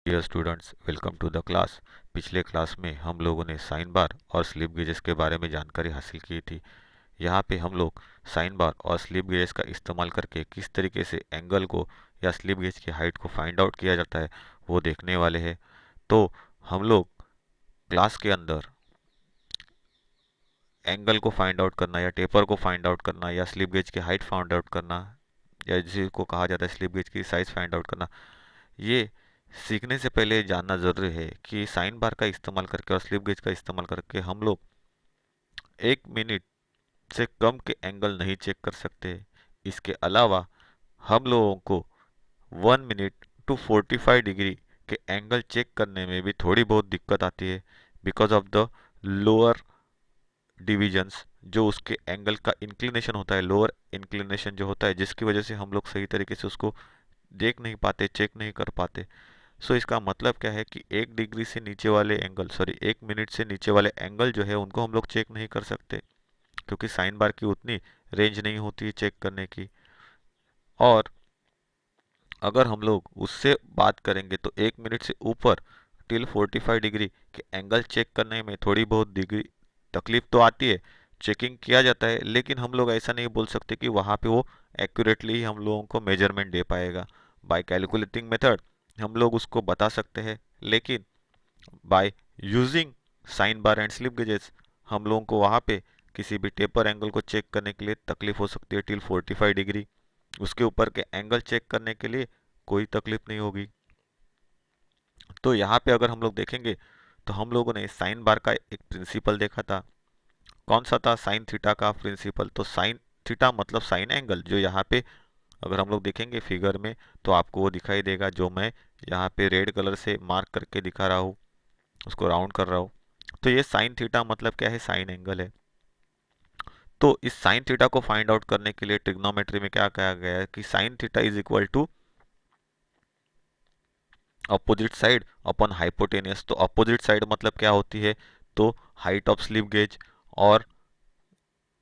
Dear students, welcome to the class. पिछले class में हम लोगों ने साइन बार और स्लिप गेजेस के बारे में जानकारी हासिल की थी। यहाँ पे हम लोग साइन बार और स्लिप गेजेस का इस्तेमाल करके किस तरीके से एंगल को या स्लिप गेज की हाइट को फाइंड आउट किया जाता है वो देखने वाले हैं। तो हम लोग क्लास के अंदर एंगल को फाइंड आउट करना या टेपर को फाइंड आउट करना या स्लिप गेज की हाइट फाइंड आउट करना या जिसको कहा जाता है स्लिप गेज की साइज फाइंड आउट करना, ये सीखने से पहले जानना जरूरी है कि साइन बार का इस्तेमाल करके और स्लिप गेज का इस्तेमाल करके हम लोग 1 मिनट से कम के एंगल नहीं चेक कर सकते। इसके अलावा हम लोगों को 1 मिनट टू 45 डिग्री के एंगल चेक करने में भी थोड़ी बहुत दिक्कत आती है, because of the lower divisions, जो उसके एंगल का इंक्लिनेशन होता है, लोअर इंक्लिनेशन जो होता है, जिसकी वजह से हम लोग सही तरीके से उसको देख नहीं पाते, चेक नहीं कर पाते। सो इसका मतलब क्या है कि 1 डिग्री से नीचे वाले एंगल, सॉरी 1 मिनट से नीचे वाले एंगल जो है उनको हम लोग चेक नहीं कर सकते, क्योंकि साइन बार की उतनी रेंज नहीं होती है चेक करने की। और अगर हम लोग उससे बात करेंगे तो 1 मिनट से ऊपर टिल 45 डिग्री के एंगल चेक करने में थोड़ी बहुत डिग्री तकलीफ तो आती है, चेकिंग किया जाता है, लेकिन हम लोग ऐसा नहीं बोल सकते कि वहाँ पे वो एक्यूरेटली ही हम लोगों को मेजरमेंट दे पाएगा। बाय कैलकुलेटिंग मेथड हम लोग उसको बता सकते हैं, लेकिन by using sine bar and slip gauges हम लोगों को वहाँ पे किसी भी टेपर एंगल को चेक करने के लिए तकलीफ हो सकती है टिल 45 डिग्री। उसके ऊपर के एंगल चेक करने के लिए कोई तकलीफ नहीं होगी। तो यहाँ पे अगर हम लोग देखेंगे तो हम लोगों ने साइन बार का एक प्रिंसिपल देखा था। कौन सा था? साइन थीटा का प्रिंसिपल। तो साइन थीटा मतलब साइन एंगल, जो यहाँ पे अगर हम लोग देखेंगे फिगर में तो आपको वो दिखाई देगा, जो मैं यहाँ पे रेड कलर से मार्क करके दिखा रहा हूँ, उसको राउंड कर रहा हूँ। तो ये साइन थीटा मतलब क्या है? साइन एंगल है। तो इस साइन थीटा को फाइंड आउट करने के लिए ट्रिग्नोमेट्री में क्या कहा गया है कि sine theta is equal to opposite side upon hypotenuse. तो अपोजिट साइड मतलब क्या होती है? तो हाइट ऑफ स्लिप गेज, और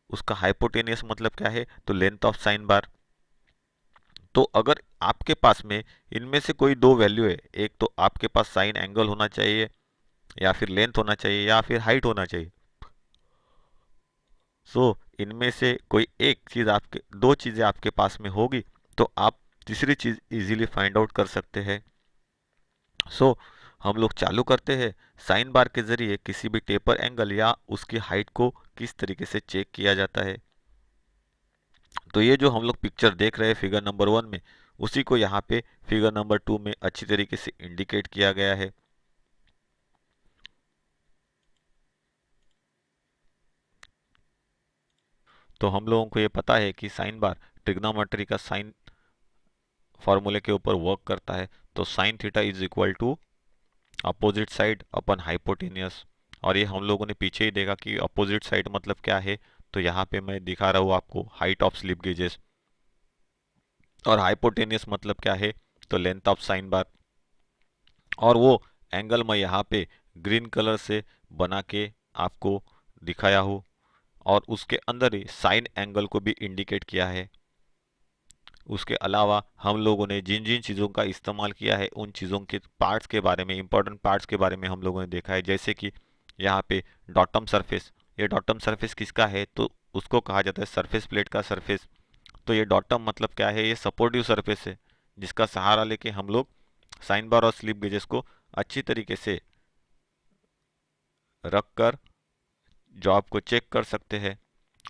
उसका हाइपोटेनियस मतलब क्या है? तो लेंथ ऑफ साइन बार। तो अगर आपके पास में इनमें से कोई दो वैल्यू है, एक तो आपके पास साइन एंगल होना चाहिए, या फिर लेंथ होना चाहिए, या फिर हाइट होना चाहिए। सो इनमें से कोई एक चीज, आपके दो चीजें आपके पास में होगी तो आप तीसरी चीज इजीली फाइंड आउट कर सकते हैं। सो हम लोग चालू करते हैं। साइन बार के जरिए किसी भी टेपर एंगल या उसकी हाइट को किस तरीके से चेक किया जाता है। तो ये जो हम लोग पिक्चर देख रहे हैं फिगर नंबर 1 में, उसी को यहाँ पे फिगर नंबर 2 में अच्छी तरीके से इंडिकेट किया गया है। तो हम लोगों को ये पता है कि साइन बार ट्रिग्नोमेट्री का साइन फॉर्मूले के ऊपर वर्क करता है। तो sine theta is equal to opposite side upon hypotenuse. और ये हम लोगों ने पीछे ही देखा कि अपोजिट साइड मतलब क्या है। तो यहाँ पे मैं दिखा रहा हूँ आपको हाइट ऑफ स्लिप गेजेस, और हाइपोटेनियस मतलब क्या है? तो लेंथ ऑफ साइन बार। और वो एंगल मैं यहाँ पे ग्रीन कलर से बना के आपको दिखाया हूँ, और उसके अंदर ही साइन एंगल को भी इंडिकेट किया है। उसके अलावा हम लोगों ने जिन जिन चीज़ों का इस्तेमाल किया है उन चीज़ों के पार्ट्स के बारे में, इंपॉर्टेंट पार्ट्स के बारे में हम लोगों ने देखा है। जैसे कि यहाँ पे डॉटम सरफेस, ये डॉटम सरफेस किसका है? तो उसको कहा जाता है सरफेस प्लेट का सरफेस। तो ये डॉटम मतलब क्या है? ये सपोर्टिव सरफेस है, जिसका सहारा लेके हम लोग साइन बार और स्लिप गेजेस को अच्छी तरीके से रख कर जॉब को चेक कर सकते हैं।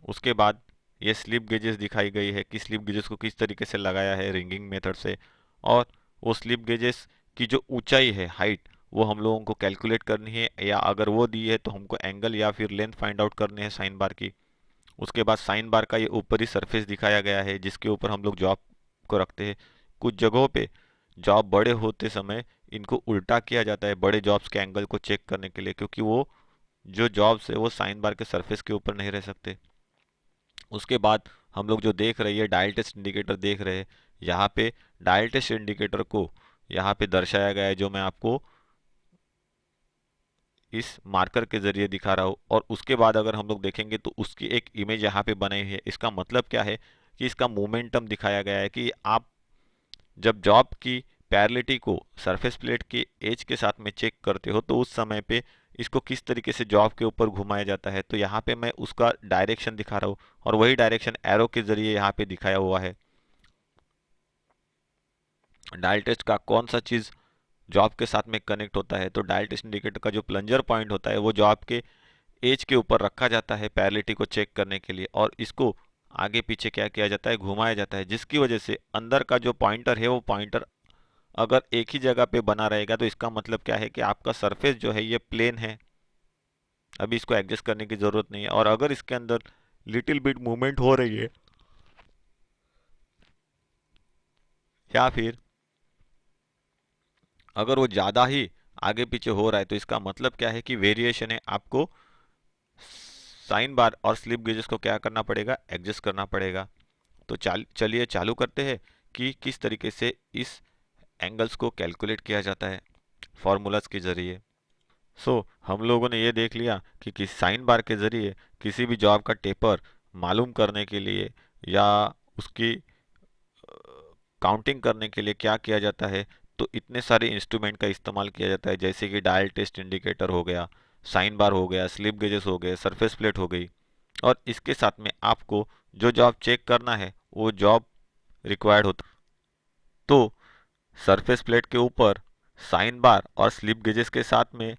उसके बाद ये स्लिप गेजेस दिखाई गई है कि स्लिप गेजेस को किस तरीके से लगाया है रिंगिंग मेथड से। और वो स्लिप गेजेस की जो ऊंचाई है, हाइट, वो हम लोगों को कैलकुलेट करनी है, या अगर वो दी है तो हमको एंगल या फिर लेंथ फाइंड आउट करनी है साइन बार की। उसके बाद साइन बार का ये ऊपरी सरफेस दिखाया गया है, जिसके ऊपर हम लोग जॉब को रखते हैं। कुछ जगहों पे जॉब बड़े होते समय इनको उल्टा किया जाता है बड़े जॉब्स के एंगल को चेक करने के लिए, क्योंकि वो जो जॉब्स है वो साइन बार के सरफेस के ऊपर नहीं रह सकते। उसके बाद हम लोग जो देख रहे हैं डायल टेस्ट इंडिकेटर देख रहे हैं। यहाँ पे डायल टेस्ट इंडिकेटर को यहाँ पे दर्शाया गया है, जो मैं आपको इस मार्कर के जरिए दिखा रहा हूँ। और उसके बाद अगर हम लोग देखेंगे तो उसकी एक इमेज यहाँ पे बनाई है। इसका मतलब क्या है कि इसका मोमेंटम दिखाया गया है कि आप जब जॉब की पैरेललिटी को सरफेस प्लेट के एज के साथ में चेक करते हो तो उस समय पे इसको किस तरीके से जॉब के ऊपर घुमाया जाता है, तो यहाँ पे मैं उसका डायरेक्शन दिखा रहा हूँ और वही डायरेक्शन एरो के जरिए यहाँ पे दिखाया हुआ है। डायल टेस्ट का कौन सा चीज़ जॉब के साथ में कनेक्ट होता है, तो डायल टेस्ट इंडिकेटर का जो प्लंजर पॉइंट होता है वो जॉब के एज के ऊपर रखा जाता है पैरेललिटी को चेक करने के लिए, और इसको आगे पीछे क्या किया जाता है, घुमाया जाता है, जिसकी वजह से अंदर का जो पॉइंटर है वो पॉइंटर अगर एक ही जगह पे बना रहेगा तो इसका मतलब क्या है कि आपका सरफेस जो है ये प्लेन है, अभी इसको एडजस्ट करने की ज़रूरत नहीं है। और अगर इसके अंदर लिटिल बिट मूवमेंट हो रही है या फिर अगर वो ज़्यादा ही आगे पीछे हो रहा है तो इसका मतलब क्या है कि वेरिएशन है, आपको साइन बार और स्लिप गेजेस को क्या करना पड़ेगा, एडजस्ट करना पड़ेगा। तो चलिए चालू करते हैं कि किस तरीके से इस एंगल्स को कैलकुलेट किया जाता है फॉर्मूलाज के जरिए। हम लोगों ने ये देख लिया कि किस साइन बार के जरिए किसी भी जॉब का टेपर मालूम करने के लिए या उसकी काउंटिंग करने के लिए क्या किया जाता है, तो इतने सारे इंस्ट्रूमेंट का इस्तेमाल किया जाता है, जैसे कि डायल टेस्ट इंडिकेटर हो गया, साइन बार हो गया, स्लिप गेजेस हो गए, सरफेस प्लेट हो गई, और इसके साथ में आपको जो जॉब चेक करना है वो जॉब रिक्वायर्ड होता है। तो सरफेस प्लेट के ऊपर साइन बार और स्लिप गेजेस के साथ में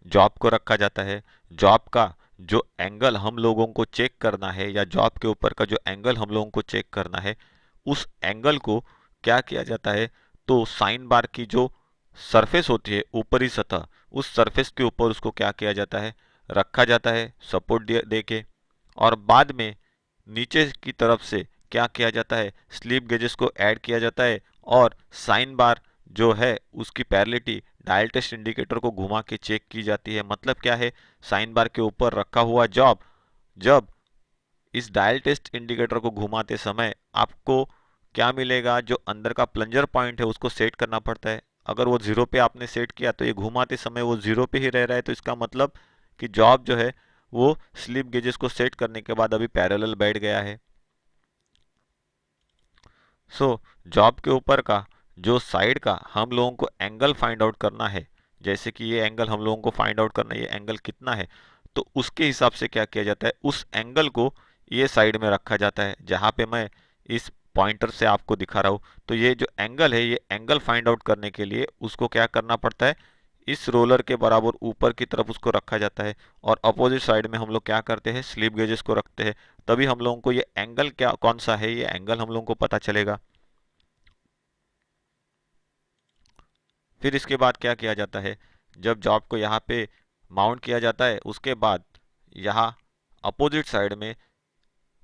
जॉब को रखा जाता है। जॉब का जो एंगल हम लोगों को चेक करना है या जॉब के ऊपर का जो एंगल हम लोगों को चेक करना है, उस एंगल को क्या किया जाता है, तो साइन बार की जो सरफेस होती है ऊपरी सतह, उस सरफेस के ऊपर उसको क्या किया जाता है, रखा जाता है सपोर्ट दे के, और बाद में नीचे की तरफ से क्या किया जाता है, स्लिप गेजेस को ऐड किया जाता है, और साइन बार जो है उसकी पैरेललिटी डायल टेस्ट इंडिकेटर को घुमा के चेक की जाती है। मतलब क्या है, साइन बार के ऊपर रखा हुआ जॉब जब इस डायल टेस्ट इंडिकेटर को घुमाते समय आपको क्या मिलेगा, जो अंदर का प्लंजर पॉइंट है उसको सेट करना पड़ता है। अगर वो जीरो पे आपने सेट किया तो ये घुमाते समय वो जीरो पे ही रह रहा है, तो इसका मतलब कि जॉब जो है वो स्लिप गेजेस को सेट करने के बाद अभी पैरेलल बैठ गया है। जॉब के ऊपर का जो साइड का हम लोगों को एंगल फाइंड आउट करना है, जैसे कि ये एंगल हम लोगों को फाइंड आउट करना है, ये एंगल कितना है, तो उसके हिसाब से क्या किया जाता है, उस एंगल को ये साइड में रखा जाता है जहां पे मैं इस पॉइंटर से आपको दिखा रहा हूं। तो ये जो एंगल है, ये एंगल फाइंड आउट करने के लिए उसको क्या करना पड़ता है, इस रोलर के बराबर ऊपर की तरफ उसको रखा जाता है, और अपोजिट साइड में हम लोग क्या करते हैं, स्लिप गेजेस को रखते हैं। तभी हम लोगों को ये एंगल क्या कौन सा है, ये एंगल हम लोगों को पता चलेगा। फिर इसके बाद क्या किया जाता है, जब जॉब को यहाँ पे माउंट किया जाता है उसके बाद यहाँ अपोजिट साइड में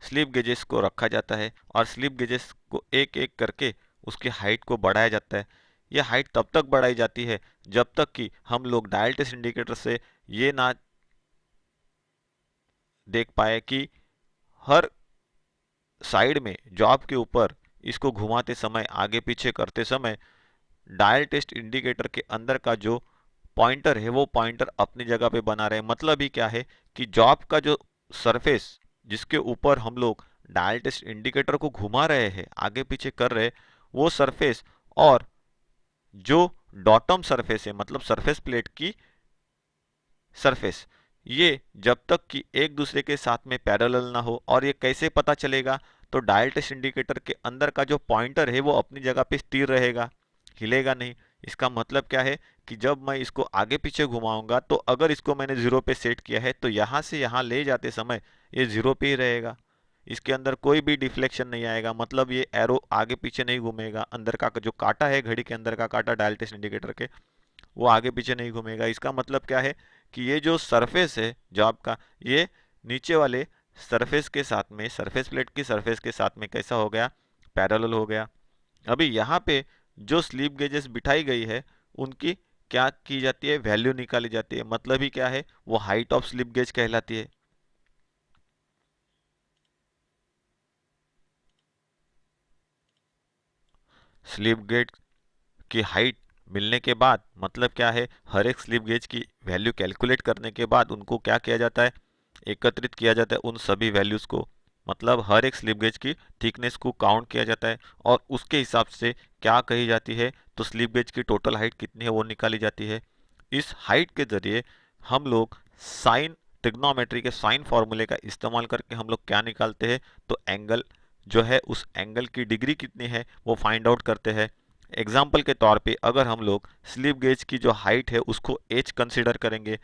स्लिप गेजेस को रखा जाता है, और स्लिप गेजेस को एक एक करके उसकी हाइट को बढ़ाया जाता है। यह हाइट तब तक बढ़ाई जाती है जब तक कि हम लोग डायल टेस्ट इंडिकेटर से ये ना देख पाए कि हर साइड में जॉब के ऊपर इसको घुमाते समय, आगे पीछे करते समय, डायल टेस्ट इंडिकेटर के अंदर का जो पॉइंटर है वो पॉइंटर अपनी जगह पे बना रहे। मतलब ही क्या है कि जॉब का जो सरफेस जिसके ऊपर हम लोग डायल टेस्ट इंडिकेटर को घुमा रहे हैं, आगे पीछे कर रहे, वो सरफेस और जो डॉटम सरफेस है, मतलब सरफेस प्लेट की सरफेस, ये जब तक कि एक दूसरे के साथ में पैरेलल ना हो। और ये कैसे पता चलेगा, तो डायल टेस्ट इंडिकेटर के अंदर का जो पॉइंटर है वो अपनी जगह पे स्थिर रहेगा, हिलेगा नहीं। इसका मतलब क्या है कि जब मैं इसको आगे पीछे घुमाऊंगा तो अगर इसको मैंने जीरो पे सेट किया है तो यहाँ से यहाँ ले जाते समय ये जीरो पे ही रहेगा, इसके अंदर कोई भी डिफ्लेक्शन नहीं आएगा। मतलब ये एरो आगे पीछे नहीं घूमेगा, अंदर का जो कांटा है, घड़ी के अंदर का कांटा डायल टेस्ट इंडिकेटर के, वो आगे पीछे नहीं घूमेगा। इसका मतलब क्या है कि ये जो सरफेस है जॉब का, ये नीचे वाले सरफेस के साथ में, सरफेस प्लेट की सरफेस के साथ में कैसा हो गया, पैरेलल हो गया। अभी यहाँ पे जो स्लिप गेजेस बिठाई गई है उनकी क्या की जाती है, वैल्यू निकाली जाती है। मतलब ही क्या है, वो हाइट ऑफ स्लिप गेज कहलाती है। स्लिप गेज की हाइट मिलने के बाद मतलब क्या है, हर एक स्लिप गेज की वैल्यू कैलकुलेट करने के बाद उनको क्या किया जाता है, एकत्रित किया जाता है उन सभी वैल्यूज को। मतलब हर एक स्लिप गेज की थिकनेस को काउंट किया जाता है और उसके हिसाब से क्या कही जाती है, तो स्लिप गेज की टोटल हाइट कितनी है वो निकाली जाती है। इस हाइट के जरिए हम लोग साइन ट्रिग्नोमेट्री के साइन फॉर्मूले का इस्तेमाल करके हम लोग क्या निकालते हैं, तो एंगल जो है उस एंगल की डिग्री कितनी है वो फाइंड आउट करते हैं। एग्जाम्पल के तौर पे अगर हम लोग स्लिप गेज की जो हाइट है उसको h कंसिडर करेंगे,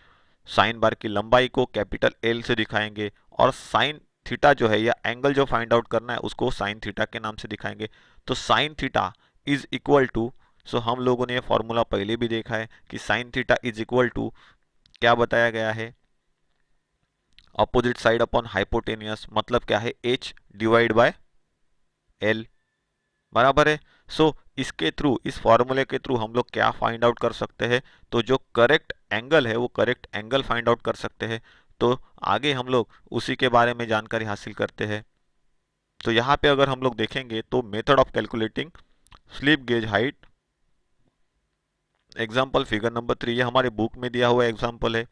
साइन बार की लंबाई को कैपिटल L से दिखाएंगे और साइन थीटा जो है या एंगल जो फाइंड आउट करना है उसको साइन थीटा के नाम से दिखाएंगे। तो sine theta is equal to, so हम लोगों ने ये फॉर्मूला पहले भी देखा है कि sine theta is equal to क्या बताया गया है, अपोजिट साइड अपॉन हाइपोटेनियस, मतलब क्या है h डिवाइड बाय l, बराबर है। सो इसके थ्रू, इस फॉर्मूले के थ्रू हम लोग क्या फाइंड आउट कर सकते हैं, तो जो करेक्ट एंगल है वो करेक्ट एंगल फाइंड आउट कर सकते हैं। तो आगे हम लोग उसी के बारे में जानकारी हासिल करते हैं। तो यहाँ पे अगर हम लोग देखेंगे तो method of calculating slip gauge height, example figure number 3, ये हमारे बुक में दिया हुआ एग्जाम्पल है।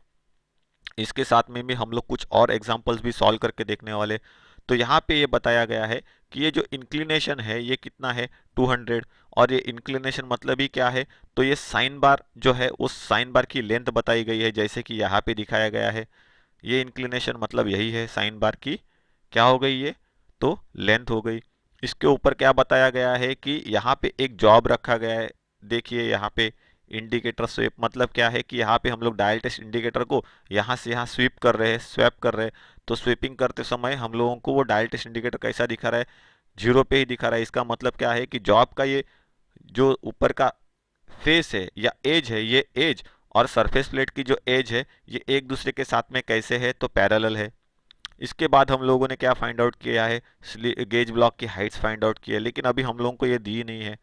इसके साथ में भी हम लोग कुछ और एग्जाम्पल्स भी सॉल्व करके देखने वाले। तो यहाँ पे ये बताया गया है कि ये जो इंक्लिनेशन है ये कितना है 200, और ये इंक्लिनेशन मतलब ही क्या है, तो ये साइन बार जो है उस साइन बार की लेंथ बताई गई है, जैसे कि यहाँ पे दिखाया गया है। ये इंक्लिनेशन मतलब यही है, साइन बार की क्या हो गई ये, तो लेंथ हो गई। इसके ऊपर क्या बताया गया है कि यहाँ पे एक जॉब रखा गया है। देखिए यहाँ पे इंडिकेटर स्वेप, मतलब क्या है कि यहाँ पे हम लोग डायल टेस्ट इंडिकेटर को यहाँ से यहाँ स्वीप कर रहे हैं, स्वैप कर रहे हैं। तो स्वीपिंग करते समय हम लोगों को वो डायल टेस्ट इंडिकेटर कैसा दिखा रहा है, 0 पे ही दिखा रहा है। इसका मतलब क्या है कि जॉब का ये जो ऊपर का फेस है या एज है, ये एज और सरफेस प्लेट की जो एज है ये एक दूसरे के साथ में कैसे है, तो पैरेलल है। इसके बाद हम लोगों ने क्या फाइंड आउट किया है, गेज ब्लॉक की हाइट्स फाइंड आउट की है, लेकिन अभी हम लोगों को ये दी नहीं है।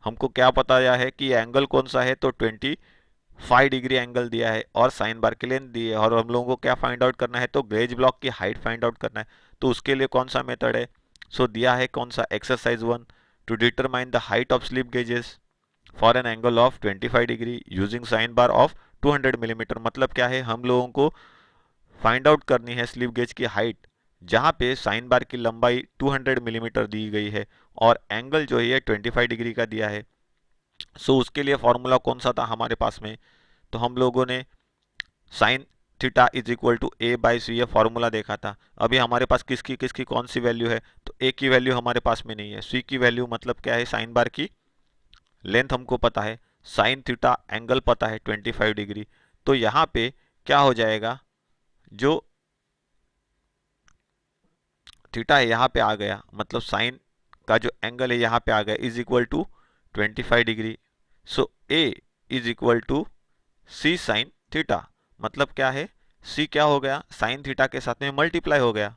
हमको क्या बताया है कि एंगल कौन सा है, तो 25 डिग्री एंगल दिया है और साइन बार की लेंथ दी है, और हम लोगों को क्या फाइंड आउट करना है, तो गेज ब्लॉक की हाइट फाइंड आउट करना है। तो उसके लिए कौन सा मेथड है, सो दिया है कौन सा, exercise 1, to determine the height of slip gauges for an angle of 25 degree using sine bar of 200 millimetre. मतलब क्या है, हम लोगों को फाइंड आउट करनी है स्लिप गेज की हाइट जहाँ पे साइन बार की लंबाई 200 मिलीमीटर दी गई है और एंगल जो है 25 डिग्री का दिया है। सो उसके लिए फॉर्मूला कौन सा था हमारे पास में, तो हम लोगों ने sine theta is equal to A by C, ये फॉर्मूला देखा था। अभी हमारे पास किसकी किसकी कौन सी वैल्यू है, तो ए की वैल्यू हमारे पास में नहीं है, सी की वैल्यू मतलब क्या है, साइन बार की लेंथ हमको पता है, साइन थीटा एंगल पता है 25 डिग्री। तो यहाँ पे क्या हो जाएगा, जो थीटा है यहाँ पे आ गया, मतलब साइन का जो एंगल है यहाँ पे आ गया, is equal to 25 degree. So A is equal to C sine theta, मतलब क्या है, सी क्या हो गया, साइन थीटा के साथ में मल्टीप्लाई हो गया,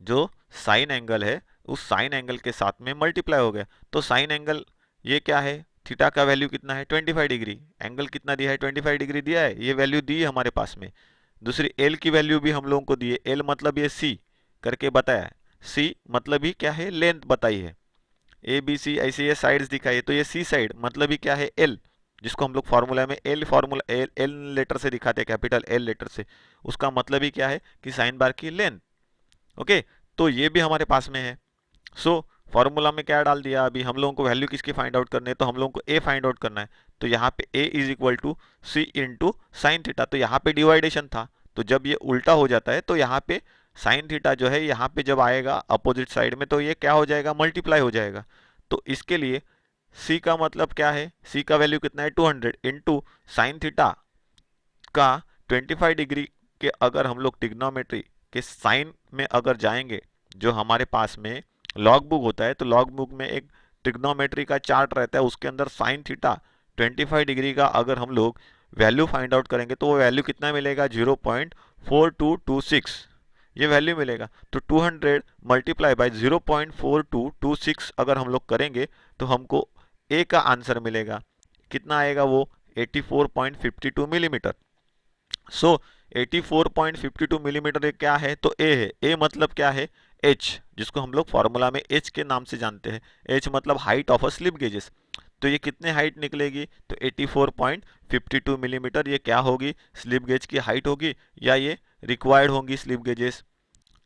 जो साइन एंगल है उस साइन एंगल के साथ में मल्टीप्लाई हो गया। तो साइन एंगल ये क्या है, थीटा का वैल्यू कितना है 25 डिग्री, एंगल कितना दिया है 25 डिग्री दिया है, ये वैल्यू दी है हमारे पास में। दूसरी एल की वैल्यू भी हम लोगों को दी है, एल मतलब ये सी करके बताया है, सी मतलब ही क्या है, लेंथ बताई है, ए बी सी ऐसे ये साइड्स दिखाई है, तो ये सी साइड मतलब ही क्या है, एल, जिसको हम लोग फार्मूला में L formula L L letter से दिखाते हैं, कैपिटल एल लेटर से। उसका मतलब ही क्या है कि साइन बार की लेंथ। ओके, तो ये भी हमारे पास में है। सो फॉर्मूला में क्या डाल दिया, अभी हम लोगों को वैल्यू किसकी फाइंड आउट करनी है, तो हम लोगों को ए फाइंड आउट करना है। तो यहाँ पे A is equal to C into sine theta, तो यहाँ पे डिवाइडेशन था, तो जब ये उल्टा हो जाता है तो यहाँ पे साइन थीटा जो है यहाँ पे जब आएगा अपोजिट साइड में तो ये क्या हो जाएगा, मल्टीप्लाई हो जाएगा। तो इसके लिए सी का मतलब क्या है, सी का वैल्यू कितना है 200 इंटू साइन थीटा का 25 डिग्री के, अगर हम लोग ट्रिग्नोमेट्री के साइन में अगर जाएंगे, जो हमारे पास में लॉग बुक होता है, तो लॉग बुक में एक ट्रिग्नोमेट्री का चार्ट रहता है, उसके अंदर साइन थीटा 25 डिग्री का अगर हम लोग वैल्यू फाइंड आउट करेंगे तो वो वैल्यू कितना मिलेगा, 0.4226 ये वैल्यू मिलेगा। तो 200 मल्टीप्लाई बाय 0.4226 अगर हम लोग करेंगे तो हमको ए का आंसर मिलेगा, कितना आएगा वो 84.52 मिलीमीटर। सो 84.52 मिलीमीटर ये क्या है, तो ए है, ए मतलब क्या है, एच, जिसको हम लोग फॉर्मूला में एच के नाम से जानते हैं, एच मतलब height of a slip gauges. तो ये कितने हाइट निकलेगी, तो 84.52 मिलीमीटर ये क्या होगी, स्लिप गेज की हाइट होगी, या ये रिक्वायर्ड होंगी स्लिप गेजेस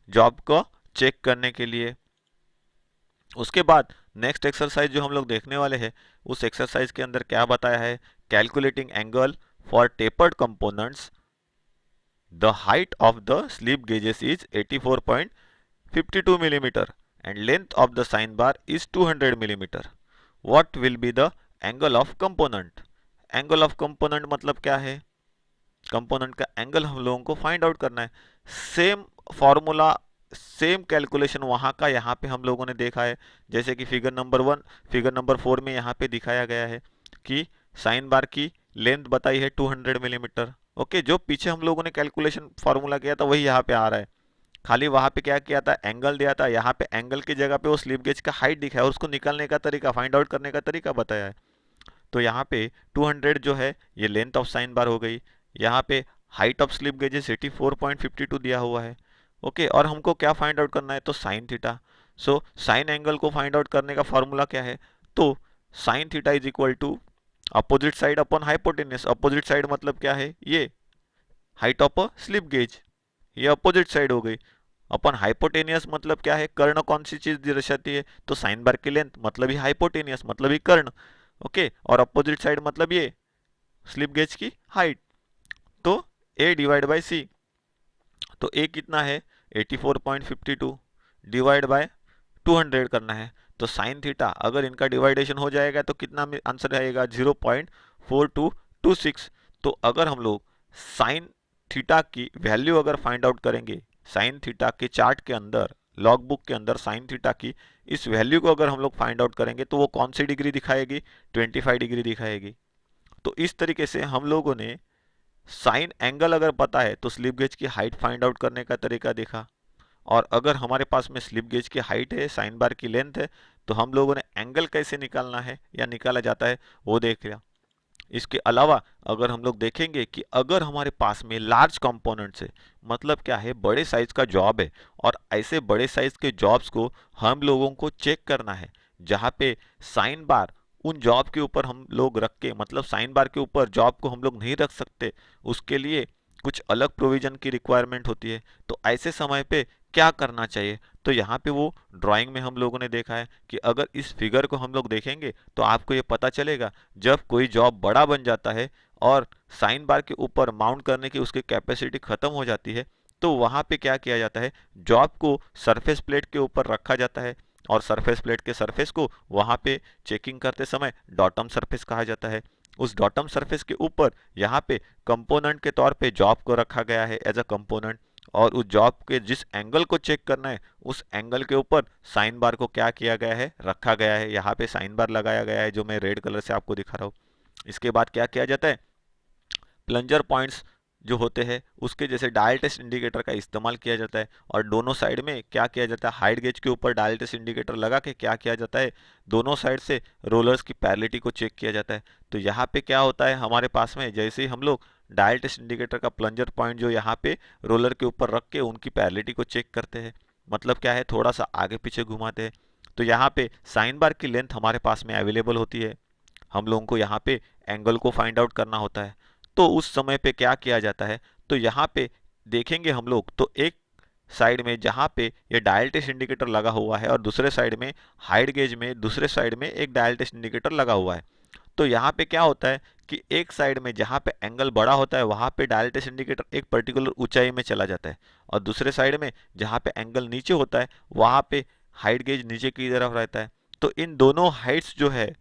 जॉब को चेक करने के लिए। उसके बाद नेक्स्ट एक्सरसाइज जो हम लोग देखने वाले हैं, उस एक्सरसाइज के अंदर क्या बताया है, calculating angle for tapered components, the height of the slip gauges is 84.52 millimeter and length of the sine bar is 200 millimeter. What will be the angle of component? Angle of component मतलब क्या है, component का angle हम लोगों को find out करना है। Same formula, same calculation वहां का यहाँ पे हम लोगों ने देखा है, जैसे कि फिगर नंबर 1, फिगर नंबर 4 में यहाँ पे दिखाया गया है कि साइन बार की लेंथ बताई है 200 मिलीमीटर। ओके, जो पीछे हम लोगों ने कैलकुलेशन फॉर्मूला किया था वही यहाँ पे आ रहा है, खाली वहां पे क्या किया था, एंगल दिया था, यहाँ पे एंगल की जगह पे वो स्लिप गेज का हाइट दिखा है और उसको निकालने का तरीका, फाइंड आउट करने का तरीका बताया है। तो यहाँ पे 200 जो है ये लेंथ ऑफ साइन बार हो गई, यहाँ पे हाइट ऑफ स्लिप गेजेस 84.52 दिया हुआ है। ओके, और हमको क्या फाइंड आउट करना है, तो sine theta. So sine angle को फाइंड आउट करने का फॉर्मूला क्या है, तो sine theta is equal to opposite side upon hypotenuse. Opposite side मतलब क्या है, ये height of a slip gauge, ये अपोजिट साइड हो गई। अपन हाइपोटेनियस मतलब क्या है, कर्ण कौन सी चीज दर्शाती है, तो साइन बार की लेंथ मतलब ही हाइपोटेनियस मतलब ही कर्ण। ओके, और अपोजिट साइड मतलब ये स्लिप गेज की हाइट, तो ए डिवाइड बाय सी। तो ए कितना है 84.52 डिवाइड बाय 200 करना है, तो साइन थीटा अगर इनका डिवाइडेशन हो जाएगा तो कितना आंसर आएगा 0.4226। तो अगर हम लोग साइन थीटा की वैल्यू अगर फाइंड आउट करेंगे, साइन थीटा के चार्ट के अंदर, लॉग बुक के अंदर साइन थीटा की इस वैल्यू को अगर हम लोग फाइंड आउट करेंगे तो वो कौन सी डिग्री दिखाएगी, 25 डिग्री दिखाएगी। तो इस तरीके से हम लोगों ने साइन एंगल अगर पता है तो स्लिप गेज की हाइट फाइंड आउट करने का तरीका देखा, और अगर हमारे पास में स्लिप गेज की हाइट है, साइन बार की लेंथ है, तो हम लोगों ने एंगल कैसे निकालना है या निकाला जाता है वो देख लिया। इसके अलावा अगर हम लोग देखेंगे कि अगर हमारे पास में लार्ज कंपोनेंट्स है, मतलब क्या है, बड़े साइज का जॉब है, और ऐसे बड़े साइज के जॉब्स को हम लोगों को चेक करना है, जहाँ पे साइन बार उन जॉब के ऊपर हम लोग रख के, मतलब साइन बार के ऊपर जॉब को हम लोग नहीं रख सकते, उसके लिए कुछ अलग प्रोविजन की रिक्वायरमेंट होती है। तो ऐसे समय पे क्या करना चाहिए, तो यहाँ पे वो ड्राइंग में हम लोगों ने देखा है कि अगर इस फिगर को हम लोग देखेंगे तो आपको ये पता चलेगा, जब कोई जॉब बड़ा बन जाता है और साइन बार के ऊपर माउंट करने की उसकी कैपेसिटी खत्म हो जाती है, तो वहाँ पे क्या किया जाता है, जॉब को सरफेस प्लेट के ऊपर रखा जाता है, और सरफेस प्लेट के सरफेस को वहाँ पे चेकिंग करते समय डॉटम सरफेस कहा जाता है। उस डॉटम सरफेस के ऊपर यहाँ पे कंपोनेंट के तौर पे जॉब को रखा गया है एज अ कंपोनेंट, और उस जॉब के जिस एंगल को चेक करना है उस एंगल के ऊपर साइन बार को क्या किया गया है, रखा गया है। यहाँ पे साइन बार लगाया गया है जो मैं रेड कलर से आपको दिखा रहा हूँ। इसके बाद क्या किया जाता है, प्लंजर पॉइंट्स जो होते हैं उसके जैसे डायल टेस्ट इंडिकेटर का इस्तेमाल किया जाता है, और दोनों साइड में क्या किया जाता है, हाइट गेज के ऊपर डायल टेस्ट इंडिकेटर लगा के क्या किया जाता है, दोनों साइड से रोलर्स की पैरेलिटी को चेक किया जाता है। तो यहाँ पे क्या होता है, हमारे पास में जैसे ही हम लोग डायल टेस्ट इंडिकेटर का प्लंजर पॉइंट जो यहाँ पे रोलर के ऊपर रख के उनकी पैरेलिटी को चेक करते हैं, मतलब क्या है, थोड़ा सा आगे पीछे घुमाते हैं, तो यहाँ पे साइन बार की लेंथ हमारे पास में अवेलेबल होती है। हम लोगों को यहाँ पे एंगल को फाइंड आउट करना होता है। तो उस समय पे क्या किया जाता है, तो यहाँ पे देखेंगे हम लोग, तो एक साइड में जहाँ पे ये डायल टेस्ट इंडिकेटर लगा हुआ है और दूसरे साइड में हाइट गेज में दूसरे साइड में एक डायल टेस्ट इंडिकेटर लगा हुआ है। तो यहाँ पे क्या होता है कि एक साइड में जहाँ पे एंगल बड़ा होता है वहाँ पे डायल टेस्ट इंडिकेटर एक पर्टिकुलर ऊंचाई में चला जाता है, और दूसरे साइड में जहाँ पे एंगल नीचे होता है वहाँ पे हाइट गेज नीचे की तरफ रहता है। तो इन दोनों हाइट्स जो है,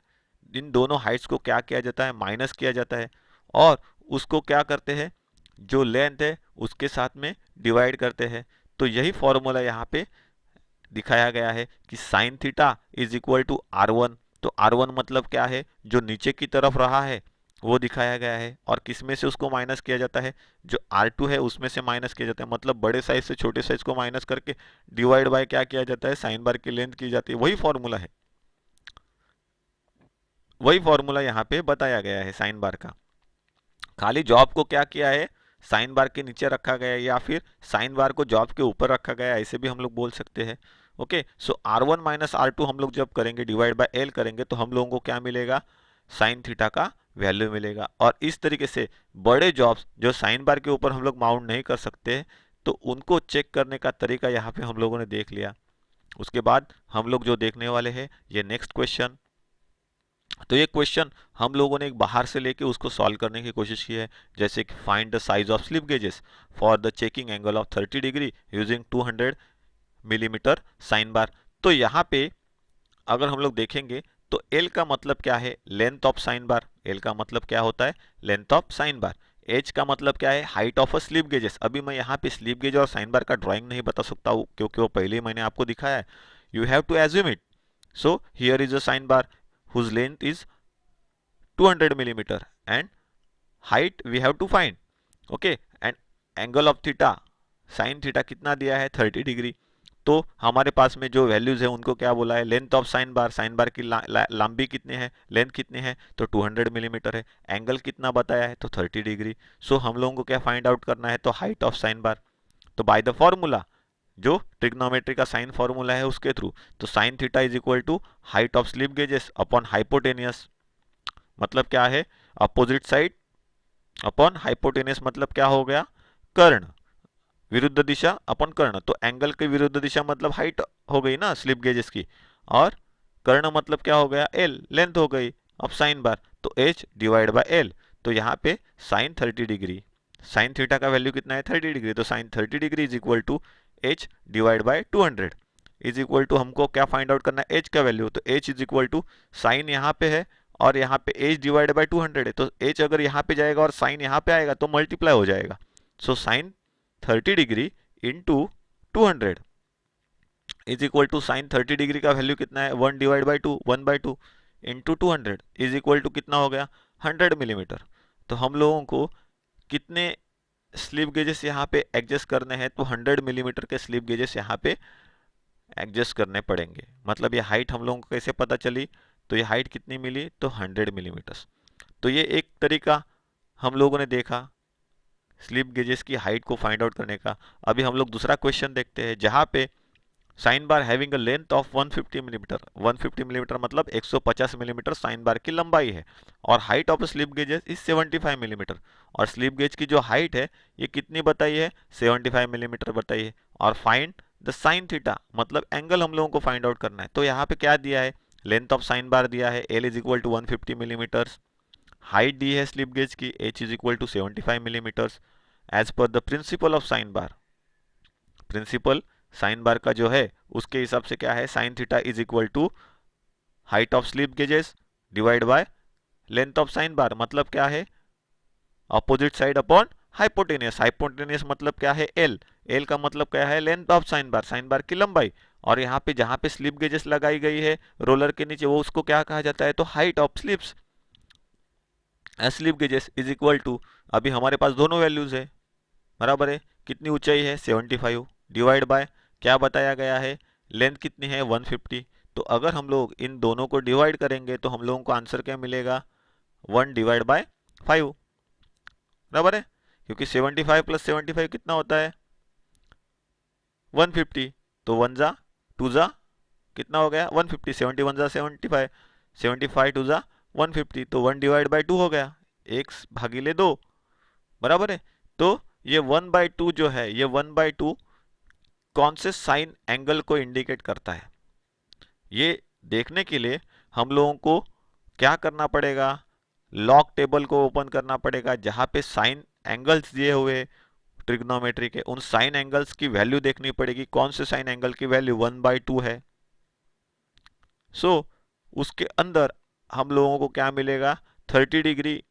इन दोनों हाइट्स को क्या किया जाता है, माइनस किया जाता है, और उसको क्या करते हैं, जो लेंथ है उसके साथ में डिवाइड करते हैं। तो यही फॉर्मूला यहाँ पे दिखाया गया है कि sine theta is equal to R1। तो R1 मतलब क्या है, जो नीचे की तरफ रहा है वो दिखाया गया है, और किस में से उसको माइनस किया जाता है, जो R2 है उसमें से माइनस किया जाता है, मतलब बड़े साइज से छोटे साइज को माइनस करके डिवाइड बाय क्या किया जाता है, साइन बार की लेंथ की जाती है। वही फॉर्मूला है, वही फॉर्मूला यहाँ पे बताया गया है साइन बार का। खाली जॉब को क्या किया है, साइन बार के नीचे रखा गया है, या फिर साइन बार को जॉब के ऊपर रखा गया है, ऐसे भी हम लोग बोल सकते हैं। ओके, सो R1 माइनस R2 हम लोग जब करेंगे, डिवाइड बाय L करेंगे, तो हम लोगों को क्या मिलेगा, साइन थीटा का वैल्यू मिलेगा। और इस तरीके से बड़े जॉब्स जो साइन बार के ऊपर हम लोग माउंट नहीं कर सकते, तो उनको चेक करने का तरीका यहाँ पे हम लोगों ने देख लिया। उसके बाद हम लोग जो देखने वाले हैं ये नेक्स्ट क्वेश्चन। तो ये क्वेश्चन हम लोगों ने एक बाहर से लेके उसको सॉल्व करने की कोशिश की है, जैसे कि find the size of slip gauges for the checking angle of 30 degree using 200 millimetre sine bar. तो यहाँ पे अगर हम लोग देखेंगे तो एल का मतलब क्या है, length of sine bar. L का मतलब क्या होता है, length of sine bar. H का मतलब क्या है, height of a slip gauges. अभी मैं यहाँ पे स्लिप गेज और साइन बार का ड्राइंग नहीं बता सकता हूँ क्योंकि वो पहले ही मैंने आपको दिखाया है। You have to assume it. So here is a sine bar whose length is 200 millimeter and height we have to find, okay, and angle of theta, sin theta कितना दिया है 30 डिग्री। तो हमारे पास में जो वैल्यूज है उनको क्या बोला है, लेंथ ऑफ साइन बार की लंबी कितनी है, लेंथ कितनी है, तो 200 मिलीमीटर है। एंगल कितना बताया है, तो 30 डिग्री। सो हम लोगों को क्या फाइंड आउट करना है, तो हाइट ऑफ साइन बार। तो बाय द फॉर्मूला, जो ट्रिग्नोमेट्री का साइन फॉर्मूला है उसके थ्रू, तो sine theta is equal to height of slip gauges upon hypotenuse, मतलब क्या है, अपोजिट साइड अपॉन हाइपोटेनियस, मतलब क्या हो गया, कर्ण, विरुद्ध दिशा अपन कर्ण। तो एंगल की विरुद्ध दिशा मतलब हाइट हो गई ना स्लिप गेजेस की, और कर्ण मतलब क्या हो गया, एल, लेंथ हो गई अब साइन बार, तो एच डिवाइड बाय एल। तो यहाँ पे साइन 30 डिग्री, साइन थीटा का वैल्यू कितना है 30 डिग्री, तो sine 30 degree is equal to H divide by 200 is equal to, हमको क्या फाइंड आउट करना है, एच का वैल्यू। तो H is equal to, sine यहाँ पे है और यहाँ पे एच डिवाइड बाय 200 है, तो एच अगर यहाँ पे जाएगा और साइन यहाँ पे आएगा तो मल्टीप्लाई हो जाएगा। So sine 30 degree into 200 is equal to, sine 30 degree का वैल्यू कितना है 1 divide by 2, 1/2 into 200 is equal to कितना हो गया 100 मिलीमीटर। तो हम लोगों को कितने स्लिप गेजेस यहाँ पे एडजस्ट करने हैं, तो 100 मिलीमीटर के स्लिप गेजेस यहाँ पे एडजस्ट करने पड़ेंगे। मतलब ये हाइट हम लोगों को कैसे पता चली, तो ये हाइट कितनी मिली, तो 100 मिलीमीटर। तो ये एक तरीका हम लोगों ने देखा स्लिप गेजेस की हाइट को फाइंड आउट करने का। अभी हम लोग दूसरा क्वेश्चन देखते हैं, जहां पे sine bar having a length of 150 millimetre, 150 millimetre मतलब 150 मिलीमीटर साइन बार की लंबाई है, और height of slip gauges is 75 millimetre, और स्लिप गेज की जो हाइट है ये कितनी बताई है, 75 मिलीमीटर बताई है। और फाइंड द साइन थीटा, मतलब एंगल हम लोगों को फाइंड आउट करना है। तो यहाँ पे क्या दिया है, लेंथ ऑफ साइन बार दिया है, L is equal to 150 millimetre, height दी है स्लिप गेज की, H is equal to 75 millimetre. As per the principle of sine bar, principle sine bar का जो है उसके हिसाब से क्या है, sine theta is equal to height of slip gauges divide by length of sine bar, मतलब क्या है, opposite side upon hypotenuse. Hypotenuse मतलब क्या है, एल, एल का मतलब क्या है, लेंथ ऑफ साइन बार की लंबाई। और यहाँ पे जहां पे स्लिप गेजेस लगाई गई है रोलर के नीचे, वो उसको क्या कहा जाता है, तो height of slips, slip gauges is equal to, अभी हमारे पास दोनों वैल्यूज है, बराबर है, कितनी ऊंचाई है 75 डिवाइड बाय क्या बताया गया है, लेंथ कितनी है 150। तो अगर हम लोग इन दोनों को डिवाइड करेंगे तो हम लोगों को आंसर क्या मिलेगा, 1 डिवाइड बाय 5, बराबर है, क्योंकि 75 प्लस 75 कितना होता है 150, तो 1 जा 2 जा कितना हो गया 150, 71 जा 75, 75 2 जा 150, तो 1 डिवाइड बाय 2 हो गया, 1/2, बराबर है। तो ये 1/2 जो है, ये 1/2 कौन से साइन एंगल को इंडिकेट करता है, ये देखने के लिए हम लोगों को क्या करना पड़ेगा, लॉग टेबल को ओपन करना पड़ेगा, जहां पे साइन एंगल्स दिए हुए ट्रिग्नोमेट्री के, उन साइन एंगल्स की वैल्यू देखनी पड़ेगी, कौन से साइन एंगल की वैल्यू 1/2 है। सो उसके अंदर हम लोगों को क्या मिलेगा, 30 डिग्री,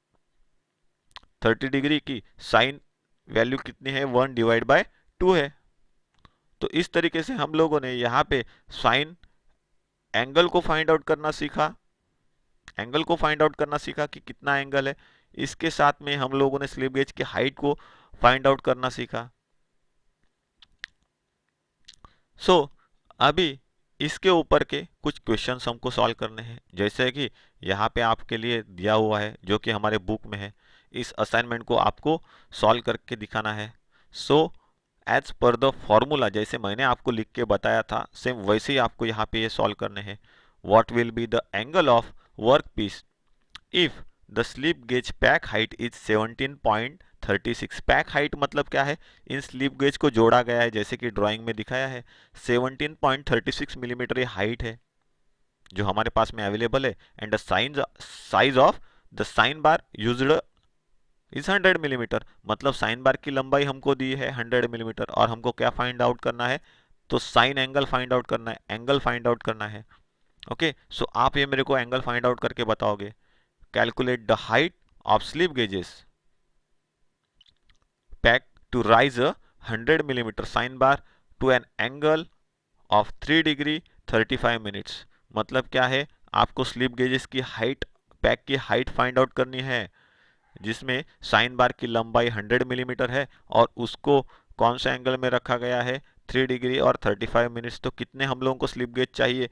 30 डिग्री की साइन वैल्यू कितनी है 1 डिवाइड बाय 2 है। तो इस तरीके से हम लोगों ने यहाँ पे साइन एंगल को फाइंड आउट करना सीखा, एंगल को फाइंड आउट करना सीखा कि कितना एंगल है। इसके साथ में हम लोगों ने स्लिप गेज की हाइट को फाइंड आउट करना सीखा। सो अभी इसके ऊपर के कुछ क्वेश्चंस हमको सॉल्व करने हैं, जैसे कि यहाँ पे आपके लिए दिया हुआ है जो कि हमारे बुक में है। इस असाइनमेंट को आपको सॉल्व करके दिखाना है। So as per the formula, जैसे मैंने आपको लिख के बताया था सेम वैसे ही आपको यहाँ पे ये सॉल्व करने हैं। What will be the angle of workpiece if the slip gauge pack height is 36। Pack height मतलब क्या है, इन स्लिप गेज को जोड़ा गया है जैसे कि ड्राइंग में दिखाया है। 17.36 मिलीमीटर ये हाइट है जो हमारे पास में अवेलेबल है। And the size of the sine bar used is 100 millimetre, मतलब साइन बार की लंबाई हमको दी है 100 मिलीमीटर, और हमको क्या फाइंड आउट करना है, तो साइन एंगल फाइंड आउट करना है, एंगल फाइंड आउट करना है। ओके, सो आप ये मेरे को एंगल फाइंड आउट करके बताओगे। Calculate the height of slip gauges pack to raise a 100 millimetre sine bar to an angle of 3 degree 35 minutes. मतलब क्या है, आपको स्लिप गेजेस की हाइट, पैक की हाइट फाइंड आउट करनी है जिसमें साइन बार की लंबाई 100 मिलीमीटर है और उसको कौन से एंगल में रखा गया है, 3 डिग्री और 35 मिनट्स। तो कितने हम लोगों को स्लिप गेज चाहिए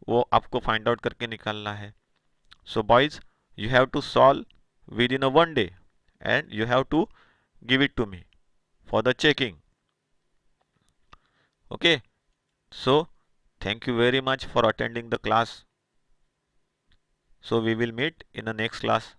वो आपको फाइंड आउट करके निकालना है। So boys, you have to solve within a 1 day and you have to give it to me for the checking. Okay, so thank you very much for attending the class. So we will meet in the next class.